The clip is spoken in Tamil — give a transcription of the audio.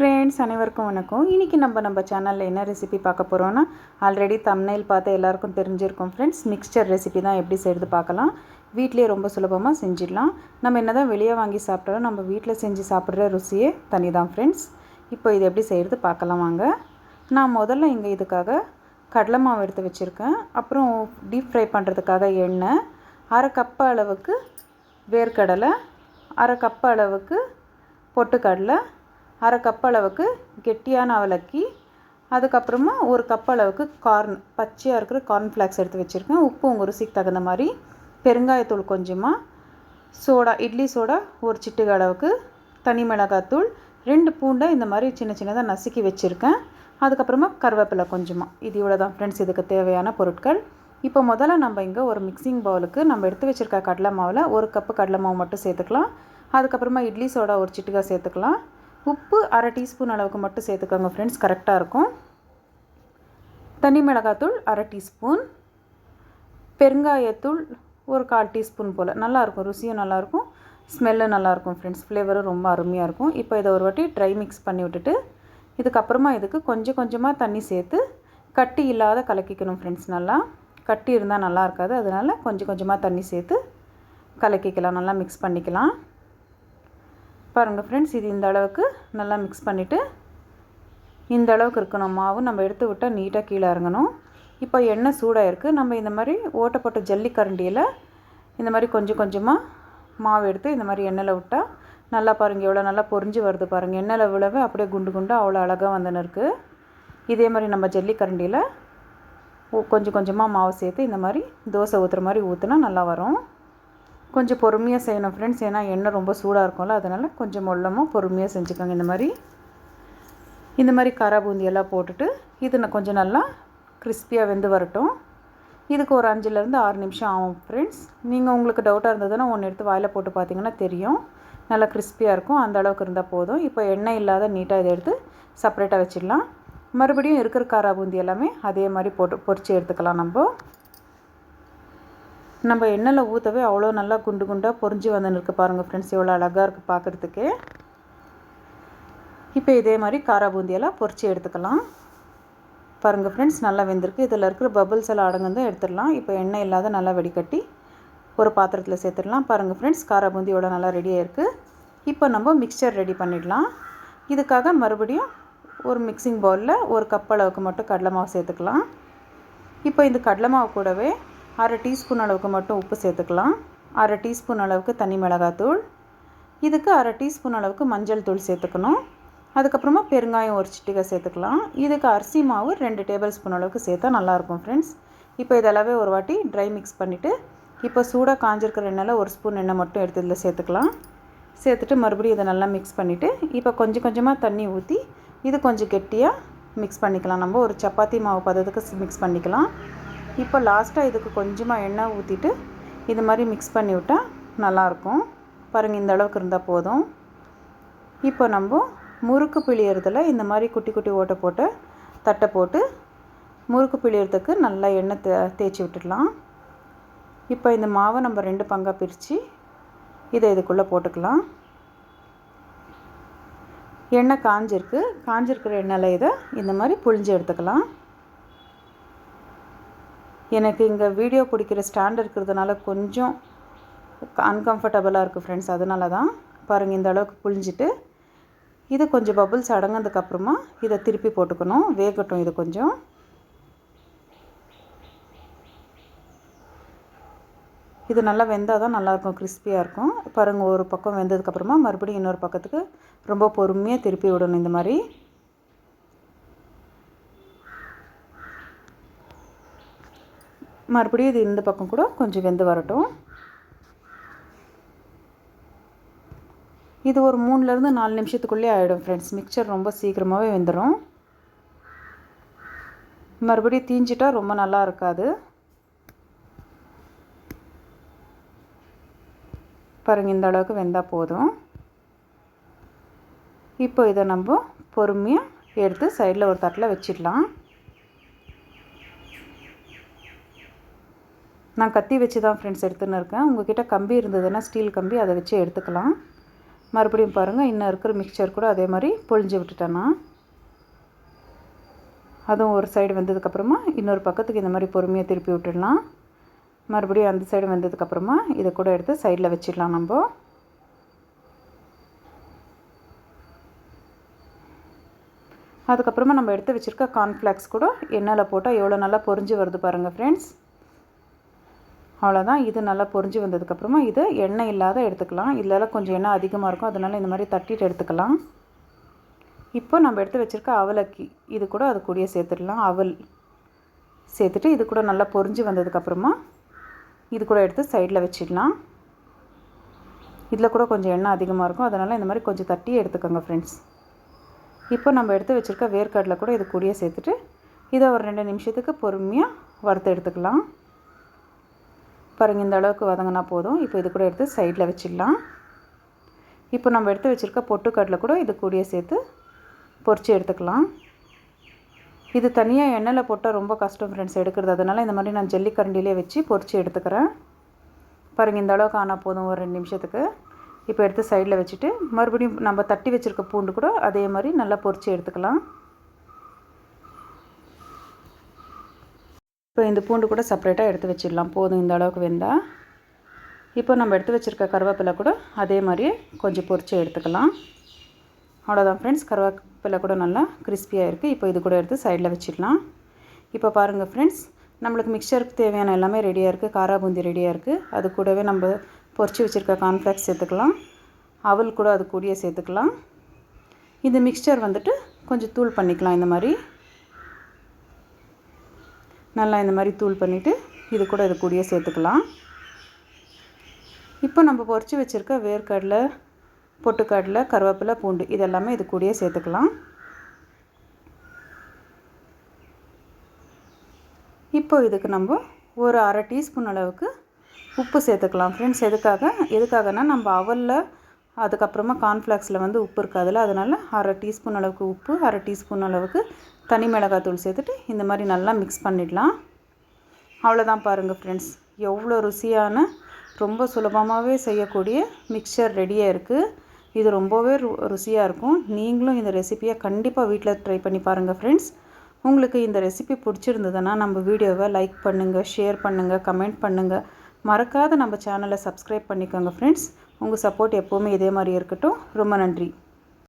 ஃப்ரெண்ட்ஸ் அனைவருக்கும் வணக்கம். இன்றைக்கி நம்ம சேனலில் என்ன ரெசிபி பார்க்க போகிறோன்னா, ஆல்ரெடி தம்ப்நெயில் பார்த்து எல்லாருக்கும் தெரிஞ்சிருக்கும் ஃப்ரெண்ட்ஸ். மிக்சர் ரெசிபி தான் எப்படி செய்கிறது பார்க்கலாம். வீட்டிலே ரொம்ப சுலபமாக செஞ்சிடலாம். நம்ம என்ன தான் வெளியே வாங்கி சாப்பிட்டாலும் நம்ம வீட்டில் செஞ்சு சாப்பிட்ற ருசியே தனி தான் ஃப்ரெண்ட்ஸ். இப்போ இது எப்படி செய்கிறது பார்க்கலாம் வாங்க. நான் முதல்ல இங்கே இதுக்காக கடலை மாவு எடுத்து வச்சுருக்கேன். அப்புறம் டீப் ஃப்ரை பண்ணுறதுக்காக எண்ணெய், அரை கப்பு அளவுக்கு வேர்க்கடலை, அரை கப்பு அளவுக்கு பொட்டுக்கடலை, அரை கப் அளவுக்கு கெட்டியான அவலக்கி, அதுக்கப்புறமா ஒரு கப் அளவுக்கு கார்ன், பச்சையாக இருக்கிற கார்ன்ஃப்ளாக்ஸ் எடுத்து வச்சுருக்கேன். உப்பு உங்கள் ருசிக்கு தகுந்த மாதிரி, பெருங்காயத்தூள் கொஞ்சமாக, சோடா, இட்லி சோடா ஒரு சிட்டிகை அளவுக்கு, தனி மிளகாத்தூள், 2 பூண்டை இந்த மாதிரி சின்ன சின்னதாக நசுக்கி வச்சுருக்கேன். அதுக்கப்புறமா கருவேப்பிலை கொஞ்சமாக. இது இவ்வளோ தான் ஃப்ரெண்ட்ஸ் இதுக்கு தேவையான பொருட்கள். இப்போ முதல்ல நம்ம இங்கே ஒரு மிக்சிங் பவுலுக்கு நம்ம எடுத்து வச்சுருக்க கடலை மாவில் ஒரு கப்பு கடலை மாவு மட்டும் சேர்த்துக்கலாம். அதுக்கப்புறமா இட்லி சோடா ஒரு சிட்டிகை சேர்த்துக்கலாம். உப்பு அரை டீஸ்பூன் அளவுக்கு மட்டும் சேர்த்துக்கோங்க ஃப்ரெண்ட்ஸ், கரெக்டாக இருக்கும். தனி மிளகாத்தூள் அரை டீஸ்பூன், பெருங்காயத்தூள் ஒரு 1/4 டீஸ்பூன் போல். நல்லாயிருக்கும், ருசியும் நல்லாயிருக்கும், ஸ்மெல்லு நல்லாயிருக்கும் ஃப்ரெண்ட்ஸ். ஃப்ளேவரும் ரொம்ப அருமையாக இருக்கும். இப்போ இதை ஒரு வாட்டி ட்ரை மிக்ஸ் பண்ணி விட்டுட்டு, இதுக்கப்புறமா இதுக்கு கொஞ்சம் கொஞ்சமாக தண்ணி சேர்த்து கட்டி இல்லாத கலக்கிக்கணும் ஃப்ரெண்ட்ஸ். நல்லா கட்டி இருந்தால் நல்லா இருக்காது, அதனால் கொஞ்சம் கொஞ்சமாக தண்ணி சேர்த்து கலக்கிக்கலாம், நல்லா மிக்ஸ் பண்ணிக்கலாம். பாருங்கள் ஃப்ரெண்ட்ஸ், இது இந்த அளவுக்கு நல்லா மிக்ஸ் பண்ணிவிட்டு, இந்த அளவுக்கு இருக்கணும் மாவு. நம்ம எடுத்து விட்டால் நீட்டாக கீழே இறங்கணும். இப்போ எண்ணெய் சூடாக இருக்குது. நம்ம இந்த மாதிரி ஓட்டப்பட்ட ஜல்லி கரண்டியில் இந்த மாதிரி கொஞ்சம் கொஞ்சமாக மாவு எடுத்து இந்த மாதிரி எண்ணெயில் விட்டால் நல்லா பாருங்கள் எவ்வளோ நல்லா பொரிஞ்சு வருது பாருங்கள். எண்ணெயில் விழவே அப்படியே குண்டு குண்டாக அவ்வளோ அழகாக வந்துன்னு இருக்குது. இதே மாதிரி நம்ம ஜல்லி கரண்டியில் கொஞ்சம் கொஞ்சமாக மாவு சேர்த்து இந்த மாதிரி தோசை ஊற்றுற மாதிரி ஊற்றுனா நல்லா வரும். கொஞ்சம் பொறுமையாக செய்யணும் ஃப்ரெண்ட்ஸ், ஏன்னா எண்ணெய் ரொம்ப சூடாக இருக்கும்ல, அதனால் கொஞ்சம் மொல்லமாக பொறுமையாக செஞ்சுக்கோங்க. இந்த மாதிரி காரா பூந்தியெல்லாம் போட்டுட்டு இது கொஞ்சம் நல்லா கிறிஸ்பியாக வெந்து வரட்டும். இதுக்கு ஒரு 5லேருந்து 6 நிமிஷம் ஆகும் ஃப்ரெண்ட்ஸ். நீங்கள் உங்களுக்கு டவுட்டாக இருந்ததுன்னா ஒன்று எடுத்து வாயில் போட்டு பார்த்தீங்கன்னா தெரியும், நல்லா கிறிஸ்பியாக இருக்கும். அந்த அளவுக்கு இருந்தால் போதும். இப்போ எண்ணெய் இல்லாத நீட்டாக இதை எடுத்து செப்பரேட்டாக வச்சிடலாம். மறுபடியும் இருக்கிற காரா பூந்தி எல்லாமே அதே மாதிரி போட்டு பொரித்து எடுத்துக்கலாம். நம்ம எண்ணெயில் ஊற்றவே அவ்வளோ நல்லா குண்டு குண்டாக பொரிஞ்சு வந்துன்னு இருக்குது பாருங்கள் ஃப்ரெண்ட்ஸ், எவ்வளோ அழகாக இருக்குது பார்க்குறதுக்கு. இப்போ இதே மாதிரி காரா பூந்தியெல்லாம் பொரித்து எடுத்துக்கலாம். பாருங்கள் ஃப்ரெண்ட்ஸ், நல்லா வெந்திருக்கு. இதில் இருக்கிற பபிள்ஸ் எல்லாம் அடங்குந்து எடுத்துடலாம். இப்போ எண்ணெய் இல்லாத நல்லா வடிகட்டி ஒரு பாத்திரத்தில் சேர்த்துடலாம். பாருங்கள் ஃப்ரெண்ட்ஸ், காரா பூந்தி எவ்வளோ நல்லா ரெடியாக இருக்குது. இப்போ நம்ம மிக்சர் ரெடி பண்ணிடலாம். இதுக்காக மறுபடியும் ஒரு மிக்சிங் பவுலில் ஒரு கப் அளவுக்கு மட்டும் கடலை மாவு சேர்த்துக்கலாம். இப்போ இந்த கடலை மாவு கூடவே அரை டீஸ்பூன் அளவுக்கு மட்டும் உப்பு சேர்த்துக்கலாம். அரை டீஸ்பூன் அளவுக்கு தனி மிளகாத்தூள், இதுக்கு அரை டீஸ்பூன் அளவுக்கு மஞ்சள் தூள் சேர்த்துக்கணும். அதுக்கப்புறமா பெருங்காயம் ஒரு சிட்டிகை சேர்த்துக்கலாம். இதுக்கு அரிசி மாவு 2 டேபிள் ஸ்பூன் அளவுக்கு சேர்த்தா நல்லாயிருக்கும் ஃப்ரெண்ட்ஸ். இப்போ இதெல்லாமே ஒரு வாட்டி ட்ரை மிக்ஸ் பண்ணிவிட்டு, இப்போ சூடாக காஞ்சிருக்கிற எண்ணெயில் ஒரு ஸ்பூன் எண்ணெய் மட்டும் எடுத்து இதில் சேர்த்துக்கலாம். சேர்த்துட்டு மறுபடியும் இதை நல்லா மிக்ஸ் பண்ணிவிட்டு, இப்போ கொஞ்சம் கொஞ்சமாக தண்ணி ஊற்றி இது கொஞ்சம் கெட்டியாக மிக்ஸ் பண்ணிக்கலாம். நம்ம ஒரு சப்பாத்தி மாவு பதத்துக்கு மிக்ஸ் பண்ணிக்கலாம். இப்போ லாஸ்ட்டாக இதுக்கு கொஞ்சமாக எண்ணெய் ஊற்றிட்டு இது மாதிரி மிக்ஸ் பண்ணி விட்டால் நல்லாயிருக்கும். பாருங்கள், இந்த அளவுக்கு இருந்தால் போதும். இப்போ நம்ம முறுக்கு பிழியறதில் இந்த மாதிரி குட்டி குட்டி ஓட்டை போட்டு தட்டை போட்டு முறுக்கு பிழியறதுக்கு நல்லா எண்ணெய் தேய்ச்சி விட்டுடலாம். இப்போ இந்த மாவை நம்ம 2 பங்காக பிரித்து இதை இதுக்குள்ளே போட்டுக்கலாம். எண்ணெய் காஞ்சிருக்கிற எண்ணெயில் இதை இந்த மாதிரி புழிஞ்சு எடுத்துக்கலாம். எனக்கு இங்கே வீடியோ பிடிக்கிற ஸ்டாண்ட் இருக்கிறதுனால கொஞ்சம் அன்கம்ஃபர்டபுளாக இருக்குது ஃப்ரெண்ட்ஸ், அதனால தான். பாருங்கள், இந்த அளவுக்கு புழிஞ்சிட்டு இது கொஞ்சம் பபுள்ஸ் அடங்கினதுக்கப்புறமா இதை திருப்பி போட்டுக்கணும், வேகட்டும். இது கொஞ்சம் இது நல்லா வெந்தால் தான் நல்லாயிருக்கும், கிறிஸ்பியாக இருக்கும். பாருங்கள், ஒரு பக்கம் வெந்ததுக்கப்புறமா மறுபடியும் இன்னொரு பக்கத்துக்கு ரொம்ப பொறுமையாக திருப்பி விடணும். இந்த மாதிரி மறுபடியும் இது இந்த பக்கம் கூட கொஞ்சம் வெந்து வரட்டும். இது ஒரு 3லேருந்து 4 நிமிஷத்துக்குள்ளே ஆகிடும் ஃப்ரெண்ட்ஸ். மிக்சர் ரொம்ப சீக்கிரமாகவே வெந்துடும். மறுபடியும் தீஞ்சிட்டால் ரொம்ப நல்லா இருக்காது. பாருங்கள், இந்த அளவுக்கு வெந்தால் போதும். இப்போ இதை நம்ம பொறுமையாக எடுத்து சைடில் ஒரு தட்டில் வச்சிடலாம். நான் கத்தி வச்சு தான் ஃப்ரெண்ட்ஸ் எடுத்துன்னு இருக்கேன். உங்கள்கிட்ட கம்பி இருந்ததுன்னா ஸ்டீல் கம்பி அதை வச்சு எடுத்துக்கலாம். மறுபடியும் பாருங்கள், இன்னும் இருக்கிற மிக்சர் கூட அதே மாதிரி பொழிஞ்சு விட்டுட்டேன்னா, அதுவும் ஒரு சைடு வெந்ததுக்கப்புறமா இன்னொரு பக்கத்துக்கு இந்த மாதிரி பொறுமையாக திருப்பி விட்டுடலாம். மறுபடியும் அந்த சைடு வெந்ததுக்கப்புறமா இதை கூட எடுத்து சைடில் வச்சிடலாம் நம்ம. அதுக்கப்புறமா நம்ம எடுத்து வச்சுருக்க கார்ன்ஃப்ளாக்ஸ் கூட எண்ணெயில் போட்டால் எவ்வளோ நல்லா பொரிஞ்சு வருது பாருங்கள் ஃப்ரெண்ட்ஸ். அவ்வளோதான். இது நல்லா பொரிஞ்சு வந்ததுக்கப்புறமா இதை எண்ணெய் இல்லாத எடுத்துக்கலாம். இதில் கொஞ்சம் எண்ணெய் அதிகமாக இருக்கும், அதனால் இந்த மாதிரி தட்டிட்டு எடுத்துக்கலாம். இப்போ நம்ம எடுத்து வச்சுருக்க அவலக்கி இது கூட அது கூடயே சேர்த்துடலாம். அவல் சேர்த்துட்டு இது கூட நல்லா பொரிஞ்சு வந்ததுக்கப்புறமா இது கூட எடுத்து சைடில் வச்சிடலாம். இதில் கூட கொஞ்சம் எண்ணெய் அதிகமாக இருக்கும், அதனால் இந்த மாதிரி கொஞ்சம் தட்டி எடுத்துக்கோங்க ஃப்ரெண்ட்ஸ். இப்போ நம்ம எடுத்து வச்சுருக்க வேர்க்கடலை கூட இது கூடயே சேர்த்துட்டு இதை ஒரு 2 நிமிஷத்துக்கு பொறுமையாக வறுத்து எடுத்துக்கலாம். பாருங்கள், இந்த அளவுக்கு வதங்கினா போதும். இப்போ இது கூட எடுத்து சைடில் வச்சிடலாம். இப்போ நம்ம எடுத்து வச்சுருக்க பொட்டுக்கடலை கூட இது கூடயே சேர்த்து பொரித்து எடுத்துக்கலாம். இது தனியாக எண்ணெயில் போட்டால் ரொம்ப கஷ்டம் ஃப்ரெண்ட்ஸ் எடுக்கிறது, அதனால் இந்த மாதிரி நான் ஜல்லிக்கரண்டிலே வச்சு பொரித்து எடுத்துக்கிறேன். பாருங்கள், இந்த அளவுக்கு ஆனால் போதும் ஒரு 2 நிமிஷத்துக்கு. இப்போ எடுத்து சைடில் வச்சுட்டு மறுபடியும் நம்ம தட்டி வச்சுருக்க பூண்டு கூட அதே மாதிரி நல்லா பொரித்து எடுத்துக்கலாம். இப்போ இந்த பூண்டு கூட செப்பரேட்டாக எடுத்து வச்சிடலாம், போதும் இந்த அளவுக்கு வெந்தால். இப்போ நம்ம எடுத்து வச்சுருக்க கருவேப்பிலை கூட அதே மாதிரியே கொஞ்சம் பொரித்து எடுத்துக்கலாம். அவ்வளோதான் ஃப்ரெண்ட்ஸ், கருவேப்பிலை கூட நல்லா கிறிஸ்பியாக இருக்குது. இப்போ இது கூட எடுத்து சைடில் வச்சிடலாம். இப்போ பாருங்கள் ஃப்ரெண்ட்ஸ், நம்மளுக்கு மிக்சருக்கு தேவையான எல்லாமே ரெடியாக இருக்குது. காரா பூந்தி ரெடியாக இருக்குது. அது கூடவே நம்ம பொரித்து வச்சுருக்க கார்ன்ஃப்ளாக்ஸ் சேர்த்துக்கலாம். அவல் கூட அது கூடயே சேர்த்துக்கலாம். இந்த மிக்சர் வந்துட்டு கொஞ்சம் தூள் பண்ணிக்கலாம். இந்த மாதிரி நல்லா இந்த மாதிரி தூள் பண்ணிவிட்டு இது கூட இது கூடயே சேர்த்துக்கலாம். இப்போ நம்ம பொரித்து வச்சுருக்க வேர்க்கடலை, பொட்டுக்கடலை, கருவேப்பிலை, பூண்டு இதெல்லாமே இது கூடயே சேர்த்துக்கலாம். இப்போ இதுக்கு நம்ம ஒரு 1/2 டீஸ்பூன் அளவுக்கு உப்பு சேர்த்துக்கலாம் ஃப்ரெண்ட்ஸ். எதுக்காகனா நம்ம அவலில் அதுக்கப்புறமா கார்ன்ஃப்ளாக்ஸில் வந்து உப்பு இருக்காதுல்ல, அதனால் 1/2 டீஸ்பூன் அளவுக்கு உப்பு, 1/2 டீஸ்பூன் அளவுக்கு தனி மிளகாத்தூள் சேர்த்துட்டு இந்த மாதிரி நல்லா மிக்ஸ் பண்ணிடலாம். அவ்வளோதான். பாருங்கள் ஃப்ரெண்ட்ஸ், எவ்வளோ ருசியான ரொம்ப சுலபமாகவே செய்யக்கூடிய மிக்சர் ரெடியாக இருக்குது. இது ரொம்பவே ருசியாக இருக்கும். நீங்களும் இந்த ரெசிப்பியை கண்டிப்பாக வீட்டில் ட்ரை பண்ணி பாருங்கள் ஃப்ரெண்ட்ஸ். உங்களுக்கு இந்த ரெசிபி பிடிச்சிருந்ததுன்னா நம்ம வீடியோவை லைக் பண்ணுங்கள், ஷேர் பண்ணுங்கள், கமெண்ட் பண்ணுங்கள். மறக்காத நம்ம சேனலை சப்ஸ்கிரைப் பண்ணிக்கோங்க ஃப்ரெண்ட்ஸ். உங்கள் சப்போர்ட் எப்போவுமே இதே மாதிரி இருக்கட்டும். ரொம்ப நன்றி.